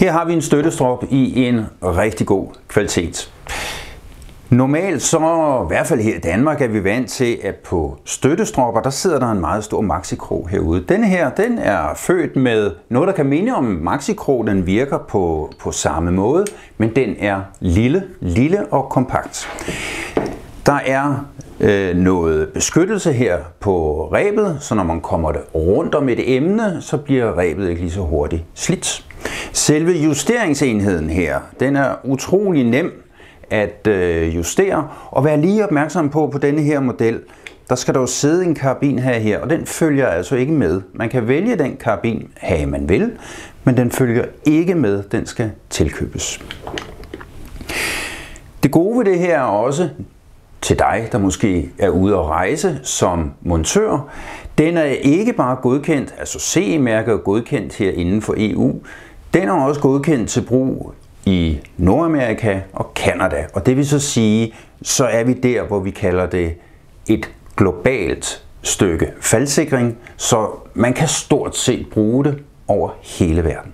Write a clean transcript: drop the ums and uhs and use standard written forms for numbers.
Her har vi en støttestrop i en rigtig god kvalitet. Normalt så, i hvert fald her i Danmark, er vi vant til, at på støttestropper, der sidder der en meget stor maxikrog herude. Denne her, den er født med noget, der kan minde om maxikrog. Den virker på samme måde, men den er lille og kompakt. Der er noget beskyttelse her på rebet, så når man kommer det rundt om et emne, så bliver rebet ikke lige så hurtigt slidt. Selve justeringsenheden her, den er utrolig nem at justere, og vær lige opmærksom på denne her model, der skal der jo sidde en karabinhage her, og den følger altså ikke med. Man kan vælge den karabinhage, man vil, men den følger ikke med, den skal tilkøbes. Det gode ved det her er også, til dig, der måske er ude at rejse som montør, den er ikke bare godkendt, altså CE-mærket er godkendt her inden for EU, den er også godkendt til brug i Nordamerika og Canada. Og det vil så sige, så er vi der, hvor vi kalder det et globalt stykke faldsikring, så man kan stort set bruge det over hele verden.